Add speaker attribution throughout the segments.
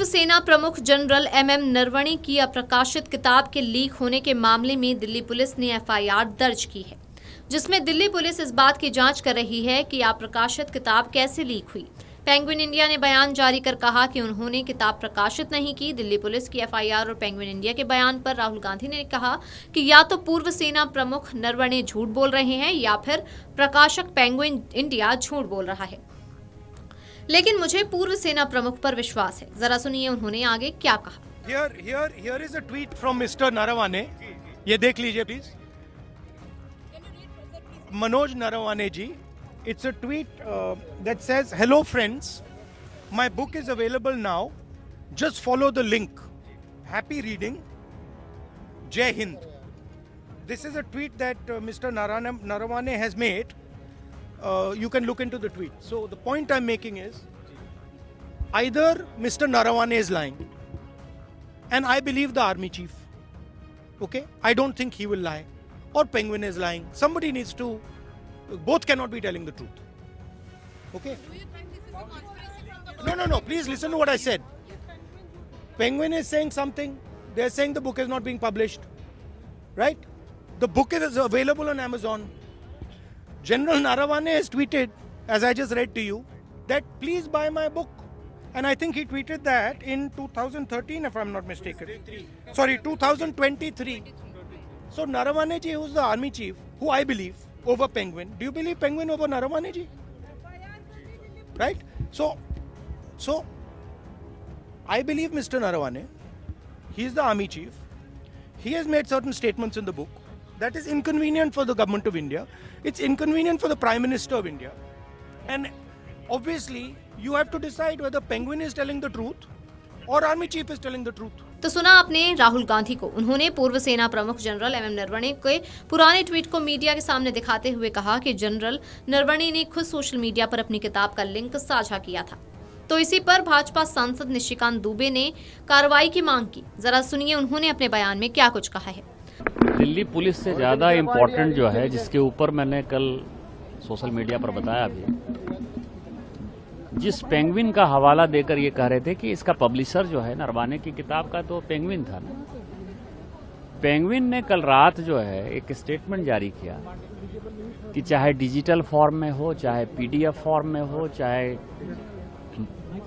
Speaker 1: सेना प्रमुख general MM Naravane की अप्रकाशित किताब के लीक होने के मामले में दिल्ली पुलिस ने एफआईआर दर्ज की है, जिसमें दिल्ली पुलिस इस बात की जांच कर रही है कि अप्रकाशित किताब कैसे लीक हुई। पेंगुइन इंडिया ने बयान जारी कर कहा कि उन्होंने किताब प्रकाशित नहीं की। दिल्ली पुलिस की एफआईआर और पेंगुइन इंडिया के बयान पर राहुल गांधी ने कहा कि या तो पूर्व सेना प्रमुख नरवणे झूठ बोल रहे हैं या फिर प्रकाशक पेंगुइन इंडिया झूठ बोल रहा है, लेकिन मुझे पूर्व सेना प्रमुख पर विश्वास है। जरा सुनिए उन्होंने आगे क्या कहा।
Speaker 2: Here is a tweet from Mr. Naravane. ये देख लीजिए please. Manoj Naravane ji, it's a tweet that says, "Hello friends, my book is available now. Just follow the link. Happy reading. Jai Hind." This is a tweet that Mr. Naravane has made. You can look into the tweet. So the point I'm making is, either Mr. Naravane is lying, and I believe the army chief. Okay, I don't think he will lie, or Penguin is lying. Somebody needs to. Both cannot be telling the truth. Okay.
Speaker 3: Do you think this is a conspiracy from the
Speaker 2: No. Please listen to what I said. Penguin is saying something. They're saying the book is not being published. Right? The book is available on Amazon. General Naravane has tweeted, as I just read to you, that please buy my book. And I think he tweeted that in 2013, if I'm not mistaken. 2023. So Naravane ji, who's the army chief, who I believe, over Penguin. Do you believe Penguin over Naravane ji? Right? So I believe Mr. Naravane. He is the army chief. He has made certain statements in the book that is inconvenient for the government of India. It's inconvenient for the Prime Minister of India. And obviously, you have to decide whether Penguin is telling the truth or Army Chief is telling the truth.
Speaker 1: तो सुना आपने राहुल गांधी को। उन्होंने पूर्व सेना प्रमुख general MM Naravane के पुराने ट्वीट को मीडिया के सामने दिखाते हुए कहा कि जनरल नरवणे ने खुद सोशल मीडिया पर अपनी किताब का लिंक साझा किया था। तो इसी पर भाजपा सांसद निशिकांत दुबे ने कार्रवाई की मांग की। जरा सुनिए उन्होंने अपने बयान में क्या कुछ कहा है।
Speaker 4: दिल्ली पुलिस से ज़्यादा इम्पोर्टेंट जो है, जिसके ऊपर मैंने कल सोशल मीडिया पर बताया भी, जिस पेंगुइन का हवाला देकर ये कह रहे थे कि इसका पब्लिशर जो है नरवाने की किताब का, तो पेंगुइन था ना। पेंगुइन ने कल रात जो है एक स्टेटमेंट जारी किया कि चाहे डिजिटल फॉर्म में हो, चाहे पीडीएफ फॉर्म में हो, चाहे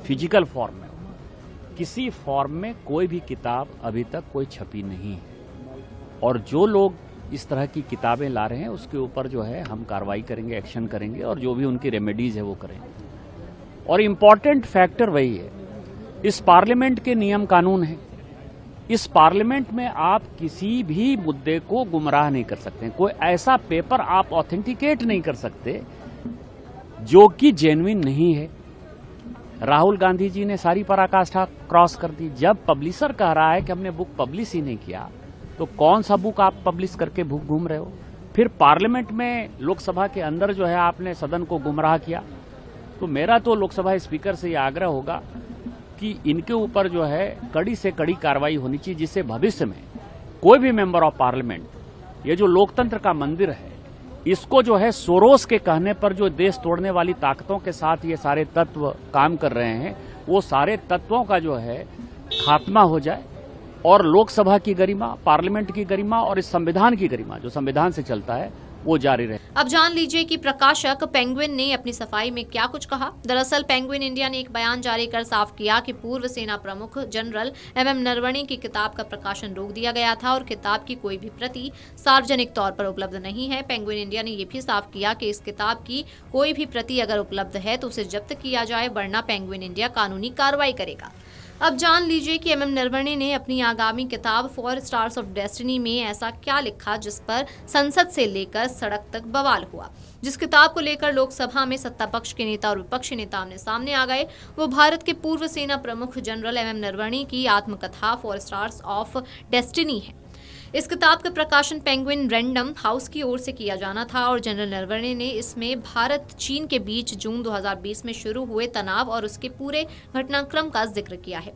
Speaker 4: फिजिकल फॉर्म में हो, किसी फॉर्म में कोई भी किताब अभी तक कोई छपी नहीं है। और जो लोग इस तरह की किताबें ला रहे हैं उसके ऊपर जो है हम कार्रवाई करेंगे, एक्शन करेंगे, और जो भी उनकी रेमेडीज है वो करेंगे। और इम्पॉर्टेंट फैक्टर वही है, इस पार्लियामेंट के नियम कानून है। इस पार्लियामेंट में आप किसी भी मुद्दे को गुमराह नहीं कर सकते। कोई ऐसा पेपर आप ऑथेंटिकेट नहीं कर सकते जो कि जेन्युइन नहीं है। राहुल गांधी जी ने सारी पराकाष्ठा क्रॉस कर दी। जब पब्लिशर कह रहा है कि हमने बुक पब्लिश ही नहीं किया, तो कौन सा बुक आप पब्लिश करके बुक घूम रहे हो? फिर पार्लियामेंट में, लोकसभा के अंदर जो है आपने सदन को गुमराह किया। तो मेरा तो लोकसभा स्पीकर से यह आग्रह होगा कि इनके ऊपर जो है कड़ी से कड़ी कार्रवाई होनी चाहिए, जिससे भविष्य में कोई भी मेंबर ऑफ पार्लियामेंट, ये जो लोकतंत्र का मंदिर है, इसको जो है सोरोस के कहने पर जो देश तोड़ने वाली ताकतों के साथ ये सारे तत्व काम कर रहे हैं, वो सारे तत्वों का जो है खात्मा हो जाए और लोकसभा की गरिमा, पार्लियामेंट की गरिमा और इस संविधान की गरिमा, जो संविधान से चलता है, वो जारी रहे।
Speaker 1: अब जान लीजिए कि प्रकाशक पेंगुइन ने अपनी सफाई में क्या कुछ कहा। दरअसल पेंगुइन इंडिया ने एक बयान जारी कर साफ किया कि पूर्व सेना प्रमुख जनरल एमएम नरवणे की किताब का प्रकाशन रोक दिया गया था और किताब की कोई भी प्रति सार्वजनिक तौर पर उपलब्ध नहीं है। पेंगुइन इंडिया ने यह भी साफ किया कि इस किताब की कोई भी प्रति अगर उपलब्ध है तो उसे जब्त किया जाए, वरना पेंगुइन इंडिया कानूनी कार्रवाई करेगा। अब जान लीजिए कि एमएम नरवणे ने अपनी आगामी किताब 4 स्टार्स ऑफ डेस्टिनी में ऐसा क्या लिखा जिस पर संसद से लेकर सड़क तक बवाल हुआ। जिस किताब को लेकर लोकसभा में सत्ता पक्ष के नेता और विपक्षी नेता आमने सामने आ गए, वो भारत के पूर्व सेना प्रमुख जनरल एमएम नरवणे की आत्मकथा 4 स्टार्स ऑफ डेस्टिनी है। इस किताब का प्रकाशन पेंगुइन रैंडम हाउस की ओर से किया जाना था और जनरल नरवणे ने इसमें भारत चीन के बीच जून 2020 में शुरू हुए तनाव और उसके पूरे घटनाक्रम का जिक्र किया है।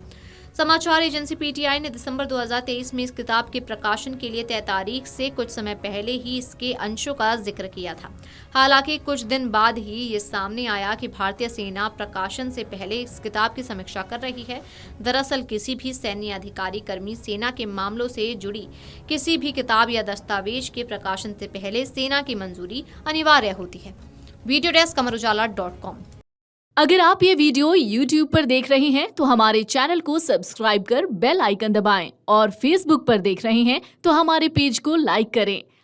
Speaker 1: समाचार एजेंसी पीटीआई ने दिसंबर 2023 में इस किताब के प्रकाशन के लिए तय तारीख से कुछ समय पहले ही इसके अंशों का जिक्र किया था। हालांकि कुछ दिन बाद ही ये सामने आया कि भारतीय सेना प्रकाशन से पहले इस किताब की समीक्षा कर रही है। दरअसल किसी भी सैन्य अधिकारी कर्मी सेना के मामलों से जुड़ी किसी भी किताब या दस्तावेज के प्रकाशन से पहले सेना की मंजूरी अनिवार्य होती है। Video desk amarujala.com।
Speaker 5: अगर आप ये वीडियो YouTube पर देख रहे हैं तो हमारे चैनल को सब्सक्राइब कर बेल आइकन दबाएं और Facebook पर देख रहे हैं तो हमारे पेज को लाइक करें।